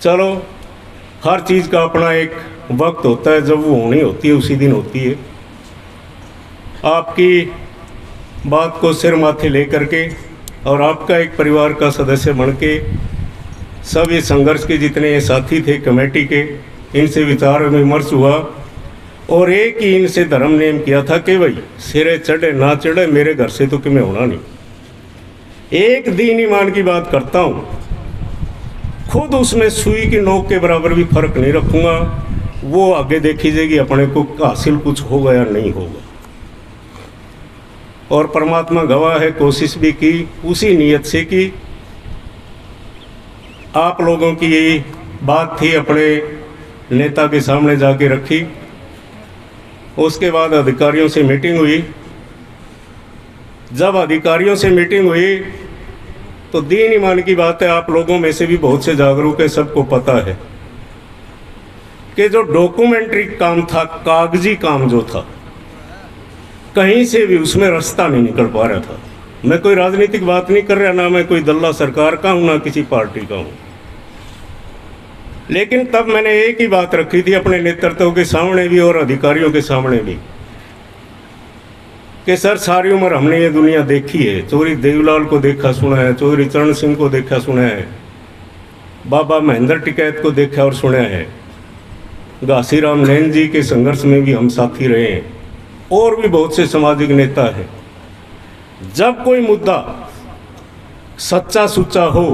चलो, हर चीज़ का अपना एक वक्त होता है, जब वो होनी होती है उसी दिन होती है। आपकी बात को सिर माथे लेकर के और आपका एक परिवार का सदस्य बन के सब ये संघर्ष के जितने ये साथी थे कमेटी के, इनसे विचार विमर्श हुआ और एक ही इनसे धर्म नेम किया था कि भाई सिरे चढ़े ना चढ़े मेरे घर से तो कि मैं होना नहीं। एक दीन ईमान की बात करता हूँ, खुद उसमें सुई की नोक के बराबर भी फर्क नहीं रखूँगा। वो आगे देखी जाएगी अपने को हासिल कुछ होगा या नहीं होगा। और परमात्मा गवाह है, कोशिश भी की उसी नीयत से कि आप लोगों की यही बात थी, अपने नेता के सामने जाके रखी। उसके बाद अधिकारियों से मीटिंग हुई। जब अधिकारियों से मीटिंग हुई तो दीन ईमान की बात है, आप लोगों में से भी बहुत से जागरूक है, सबको पता है कि जो डॉक्यूमेंट्री काम था, कागजी काम जो था, कहीं से भी उसमें रास्ता नहीं निकल पा रहा था। मैं कोई राजनीतिक बात नहीं कर रहा, ना मैं कोई दल्ला सरकार का हूँ ना किसी पार्टी का हूँ। लेकिन तब मैंने एक ही बात रखी थी अपने नेतृत्व के सामने भी और अधिकारियों के सामने भी कि सर, सारी उम्र हमने ये दुनिया देखी है। चौधरी देवीलाल को देखा सुना है, चौधरी चरण सिंह को देखा सुना है, बाबा महेंद्र टिकैत को देखा और सुना है, घासीराम नैन जी के संघर्ष में भी हम साथी रहे हैं, और भी बहुत से सामाजिक नेता हैं। जब कोई मुद्दा सच्चा सुच्चा हो,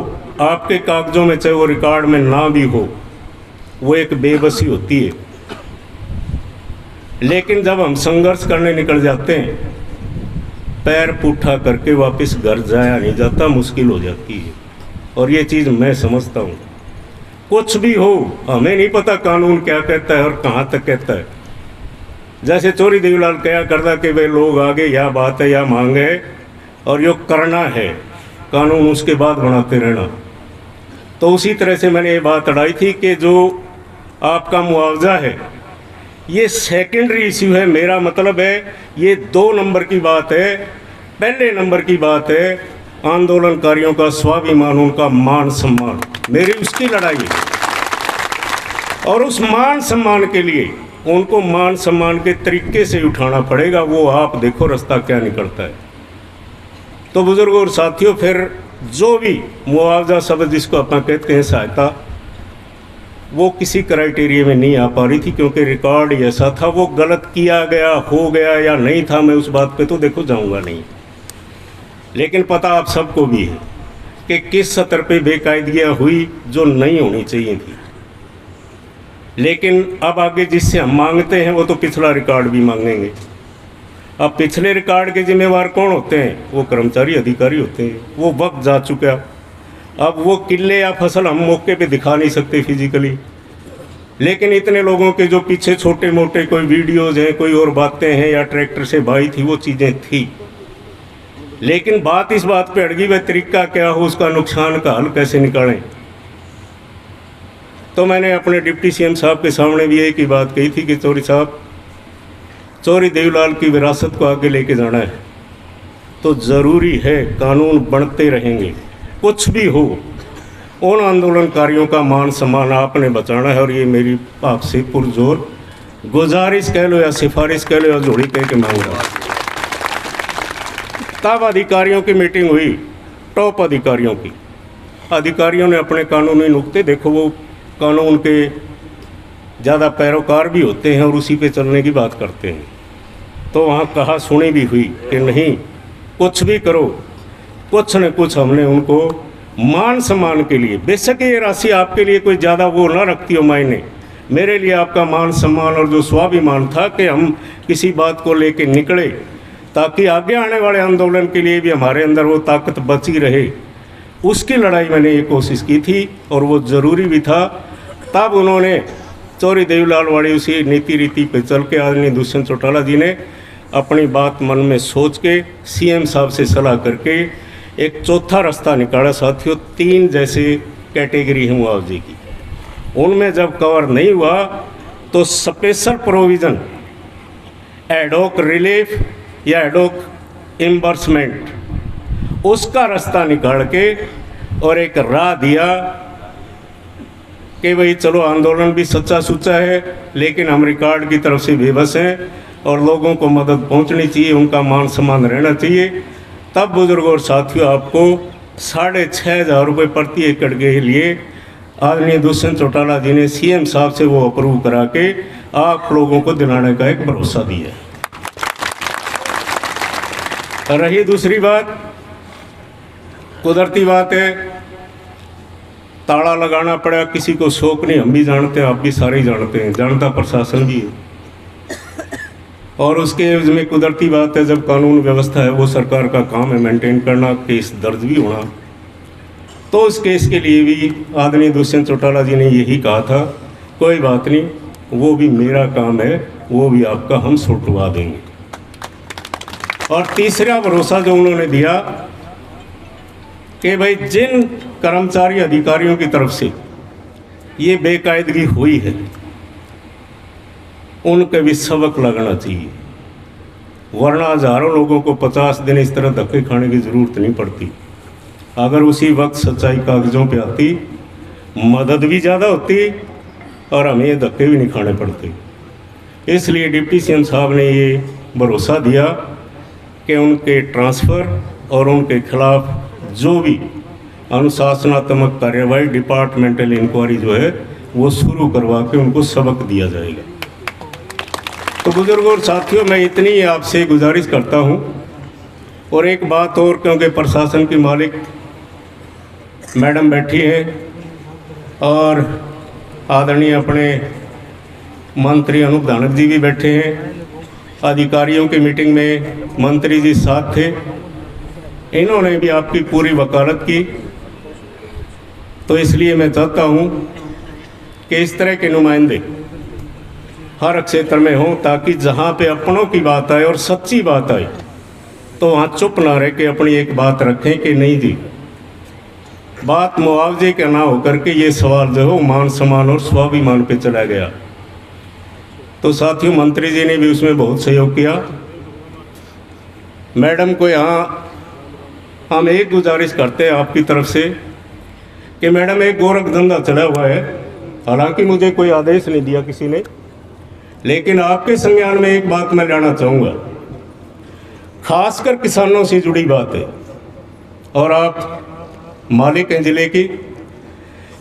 आपके कागजों में चाहे वो रिकॉर्ड में ना भी हो, वो एक बेबसी होती है। लेकिन जब हम संघर्ष करने निकल जाते हैं, पैर पुट्ठा करके वापस घर जाया नहीं जाता, मुश्किल हो जाती है। और ये चीज़ मैं समझता हूँ। कुछ भी हो, हमें नहीं पता कानून क्या कहता है और कहाँ तक कहता है। जैसे चौधरी देवीलाल कहा करता कि वे लोग आगे या बात है या मांग है और यो करना है, कानून उसके बाद बनाते रहना। तो उसी तरह से मैंने ये बात अड़ाई थी कि जो आपका मुआवजा है ये सेकेंडरी इश्यू है। मेरा मतलब है ये 2 नंबर की बात है। पहले नंबर की बात है आंदोलनकारियों का स्वाभिमान, उनका मान सम्मान, मेरी उसकी लड़ाई है। और उस मान सम्मान के लिए उनको मान सम्मान के तरीके से उठाना पड़ेगा। वो आप देखो रास्ता क्या निकलता है। तो बुजुर्गों और साथियों, फिर जो भी मुआवजा शब्द जिसको अपना कहते हैं सहायता, वो किसी क्राइटेरिया में नहीं आ पा रही थी, क्योंकि रिकॉर्ड ऐसा था। वो गलत किया गया, हो गया या नहीं था, मैं उस बात पे तो देखो जाऊंगा नहीं। लेकिन पता आप सबको भी है कि किस स्तर पे बेकायदगियाँ हुई जो नहीं होनी चाहिए थी। लेकिन अब आगे जिससे हम मांगते हैं वो तो पिछला रिकॉर्ड भी मांगेंगे। अब पिछले रिकॉर्ड के जिम्मेवार कौन होते हैं? वो कर्मचारी अधिकारी होते हैं। वो वक्त जा चुका। अब वो किले या फसल हम मौके पे दिखा नहीं सकते फिजिकली, लेकिन इतने लोगों के जो पीछे छोटे मोटे कोई वीडियोज़ हैं, कोई और बातें हैं, या ट्रैक्टर से बाई थी, वो चीज़ें थी। लेकिन बात इस बात पे अड़गी, वह तरीका क्या हो, उसका नुकसान का हल कैसे निकालें। तो मैंने अपने डिप्टी सीएम साहब के सामने भी एक ही बात कही थी कि चौधरी साहब, चौधरी देवीलाल की विरासत को आगे लेके जाना है तो ज़रूरी है कानून बनते रहेंगे, कुछ भी हो। उन आंदोलनकारियों का मान सम्मान आपने बचाना है। और ये मेरी आपसे पुरजोर गुजारिश कह लो या सिफारिश कह लो या जोड़ी कह के मांग रहा। तब अधिकारियों की मीटिंग हुई, टॉप अधिकारियों की। अधिकारियों ने अपने कानूनी नुक्ते, देखो वो कानून के ज़्यादा पैरोकार भी होते हैं और उसी पे चलने की बात करते हैं। तो वहाँ कहा सुनी भी हुई कि नहीं, कुछ भी करो, कुछ न कुछ हमने उनको मान सम्मान के लिए, बेशक ये राशि आपके लिए कोई ज़्यादा वो ना रखती हो मायने, मेरे लिए आपका मान सम्मान और जो स्वाभिमान था कि हम किसी बात को लेके निकले ताकि आगे आने वाले आंदोलन के लिए भी हमारे अंदर वो ताकत बची रहे, उसकी लड़ाई मैंने ये कोशिश की थी और वो ज़रूरी भी था। तब उन्होंने चौधरी देवीलाल वाली उसी नीति रीति पे चल के आदरणीय दुष्यंत चौटाला जी ने अपनी बात मन में सोच के सीएम साहब से सलाह करके एक चौथा रास्ता निकाला। साथियों, 3 जैसे कैटेगरी है मुआवजे की, उनमें जब कवर नहीं हुआ तो स्पेशल प्रोविज़न, एडोक रिलीफ या एडोक इम्बर्समेंट, उसका रास्ता निकाल के और एक राह दिया कि भाई चलो आंदोलन भी सच्चा सुच्चा है, लेकिन हम रिकॉर्ड की तरफ से बेबस हैं और लोगों को मदद पहुंचनी चाहिए, उनका मान सम्मान रहना चाहिए। तब बुजुर्ग और साथियों, आपको 6,500 रुपये प्रति एकड़ के लिए आदरणीय दुष्यंत चौटाला जी ने सीएम साहब से वो अप्रूव करा के आप लोगों को दिलाने का एक भरोसा दिया। रही दूसरी बात, कुदरती बात है, ताला लगाना पड़ा, किसी को शौक नहीं, हम भी जानते हैं, आप भी सारे ही जानते हैं, जानता प्रशासन भी है। और उसके एवज में कुदरती बात है, जब कानून व्यवस्था है वो सरकार का काम है मेंटेन करना, केस दर्ज भी होना। तो उस केस के लिए भी आदरणीय दुष्यंत चौटाला जी ने यही कहा था, कोई बात नहीं, वो भी मेरा काम है, वो भी आपका हम छुटवा देंगे। और तीसरा भरोसा जो उन्होंने दिया कि भाई जिन कर्मचारी अधिकारियों की तरफ से ये बेकायदगी हुई है उनके भी सबक लगना चाहिए, वरना हजारों लोगों को 50 दिन इस तरह धक्के खाने की ज़रूरत नहीं पड़ती। अगर उसी वक्त सच्चाई कागज़ों पे आती, मदद भी ज़्यादा होती और हमें ये धक्के भी नहीं खाने पड़ते। इसलिए डिप्टी सीएम साहब ने ये भरोसा दिया कि उनके ट्रांसफ़र और उनके खिलाफ जो भी अनुशासनात्मक कार्यवाही, डिपार्टमेंटल इंक्वायरी जो है वो शुरू करवा के उनको सबक दिया जाएगा। तो बुजुर्गों और साथियों, मैं इतनी आपसे गुजारिश करता हूँ। और एक बात और, क्योंकि प्रशासन की मालिक मैडम बैठी हैं और आदरणीय अपने मंत्री अनूप धानक जी भी बैठे हैं, अधिकारियों की मीटिंग में मंत्री जी साथ थे, इन्होंने भी आपकी पूरी वकालत की। तो इसलिए मैं चाहता हूँ कि इस तरह के नुमाइंदे हर क्षेत्र में हों, ताकि जहाँ पे अपनों की बात आए और सच्ची बात आए तो वहाँ चुप ना रह के अपनी एक बात रखें कि नहीं जी, बात मुआवजे का ना होकर के ये सवाल जो है मान सम्मान और स्वाभिमान पे चला गया। तो साथियों, मंत्री जी ने भी उसमें बहुत सहयोग किया। मैडम को यहाँ हम एक गुजारिश करते हैं आपकी तरफ से कि मैडम, एक गोरख धंधा चला हुआ है, हालांकि मुझे कोई आदेश नहीं दिया किसी ने, लेकिन आपके संज्ञान में एक बात मैं लाना चाहूँगा, खासकर किसानों से जुड़ी बात है और आप मालिक हैं ज़िले की।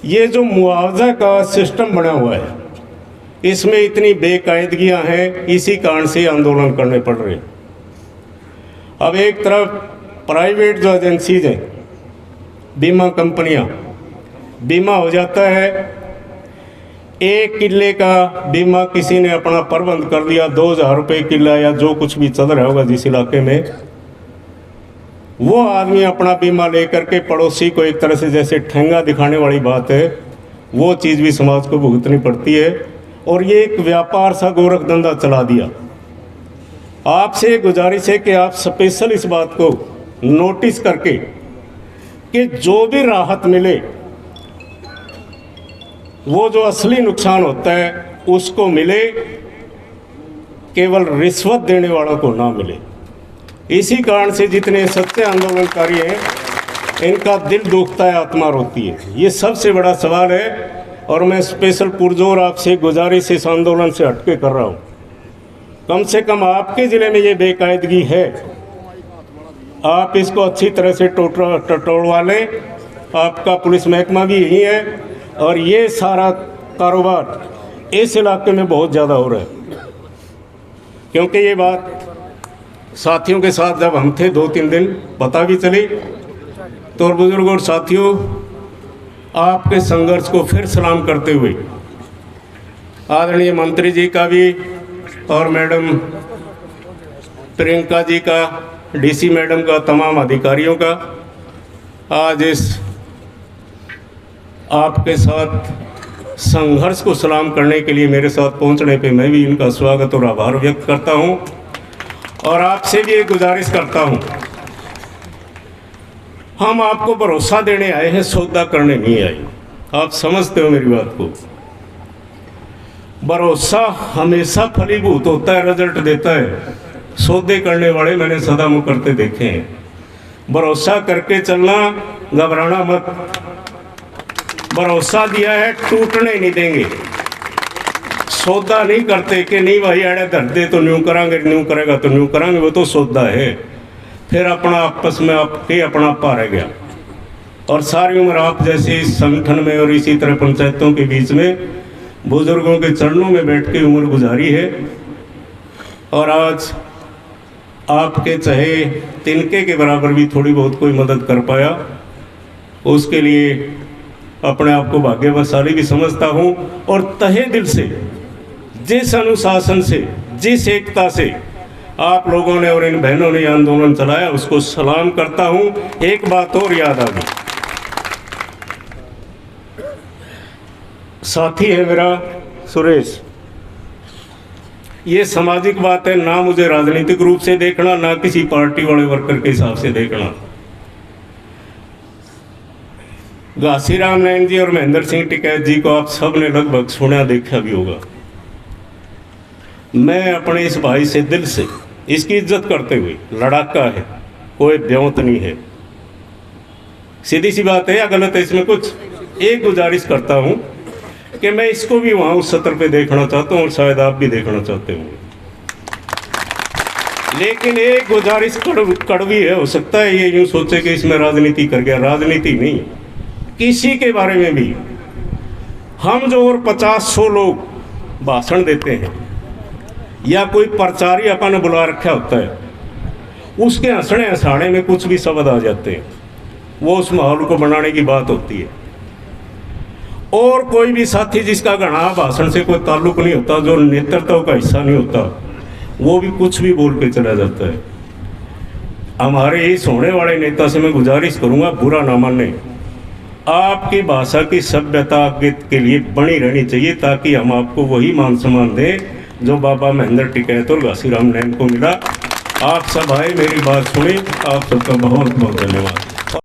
ये जो मुआवजा का सिस्टम बना हुआ है, इसमें इतनी बेकायदगियां हैं, इसी कारण से आंदोलन करने पड़ रहे हैं। अब एक तरफ प्राइवेट जो एजेंसीज हैं, बीमा कंपनियां, बीमा हो जाता है, 1 किले का बीमा किसी ने अपना प्रबंध कर दिया, 2,000 रुपये किला या जो कुछ भी चल रहा होगा जिस इलाके में, वो आदमी अपना बीमा लेकर के पड़ोसी को एक तरह से जैसे ठेंगा दिखाने वाली बात है, वो चीज़ भी समाज को भुगतनी पड़ती है। और ये एक व्यापार सा गोरख धंधा चला दिया। आपसे गुजारिश है कि आप स्पेशल इस बात को नोटिस करके कि जो भी राहत मिले, वो जो असली नुकसान होता है उसको मिले, केवल रिश्वत देने वालों को ना मिले। इसी कारण से जितने सच्चे आंदोलनकारी हैं, इनका दिल दुखता है, आत्मा रोती है। ये सबसे बड़ा सवाल है और मैं स्पेशल पुरजोर आपसे गुजारिश इस आंदोलन से हटके कर रहा हूँ। कम से कम आपके ज़िले में ये बेकायदगी है, आप इसको अच्छी तरह से टटोलवा लें। आपका पुलिस महकमा भी यही है और ये सारा कारोबार इस इलाके में बहुत ज़्यादा हो रहा है। क्योंकि ये बात साथियों के साथ जब हम थे 2-3 दिन पता भी चली। तो बुजुर्गों और साथियों, आपके संघर्ष को फिर सलाम करते हुए आदरणीय मंत्री जी का भी और मैडम प्रियंका जी का, डीसी मैडम का, तमाम अधिकारियों का आज इस आपके साथ संघर्ष को सलाम करने के लिए मेरे साथ पहुंचने पे मैं भी इनका स्वागत और आभार व्यक्त करता हूं। और आपसे भी एक गुजारिश करता हूं, हम आपको भरोसा देने आए हैं, सौदा करने नहीं आए। आप समझते हो मेरी बात को। भरोसा हमेशा फलीभूत होता है, रिजल्ट देता है। सौदे करने वाले मैंने सदा मुँह करते देखे हैं। भरोसा करके चलना, घबराना मत। भरोसा दिया है, टूटने नहीं देंगे। सौदा नहीं करते कि नहीं भाई अड़े धर दे तो न्यू करांगे, न्यू करेगा तो न्यू करांगे, वो तो सौदा है। फिर अपना आपस में आपके अपना आपा रह गया। और सारी उम्र आप जैसे इस संगठन में और इसी तरह पंचायतों के बीच में बुजुर्गों के चरणों में बैठ के उम्र गुजारी है। और आज आपके चाहे तिनके के बराबर भी थोड़ी बहुत कोई मदद कर पाया, उसके लिए अपने आप को भाग्यशाली भी समझता हूँ। और तहे दिल से जिस अनुशासन से, जिस एकता से आप लोगों ने और इन बहनों ने आंदोलन चलाया, उसको सलाम करता हूँ। एक बात और याद आ गई, साथी है मेरा सुरेश, ये सामाजिक बात है, ना मुझे राजनीतिक रूप से देखना, ना किसी पार्टी वाले वर्कर के हिसाब से देखना। घासीराम नैन जी और महेंद्र सिंह टिकैत जी को आप सब ने लगभग सुना देखा भी होगा। मैं अपने इस भाई से दिल से इसकी इज्जत करते हुए, लड़ाका है, कोई ब्योंत नहीं है, सीधी सी बात है या गलत है इसमें कुछ, एक गुजारिश करता हूं कि मैं इसको भी वहां उस सत्र पे देखना चाहता हूं और शायद आप भी देखना चाहते होंगे। लेकिन एक गुजारिश कड़वी है, हो सकता है ये यूं सोचे कि इसमें राजनीति कर गया। राजनीति नहीं, किसी के बारे में भी हम जो और 50-100 लोग भाषण देते हैं या कोई प्रचारी अपन ने बुला रखा होता है, उसके हंसने हंसाने में कुछ भी शब्द आ जाते हैं, वो उस माहौल को बनाने की बात होती है। और कोई भी साथी जिसका घना भाषण से कोई ताल्लुक नहीं होता, जो नेतृत्व का हिस्सा नहीं होता, वो भी कुछ भी बोल के चला जाता है। हमारे इस होने वाले नेता से मैं गुजारिश करूंगा, बुरा ना माने, आपकी भाषा की सभ्यता के लिए बनी रहनी चाहिए, ताकि हम आपको वही मान सम्मान दें जो बाबा महेंद्र टिकैत और घासीराम नैन को मिला। आप सब आए, मेरी बात सुनी, आप सबका बहुत बहुत धन्यवाद।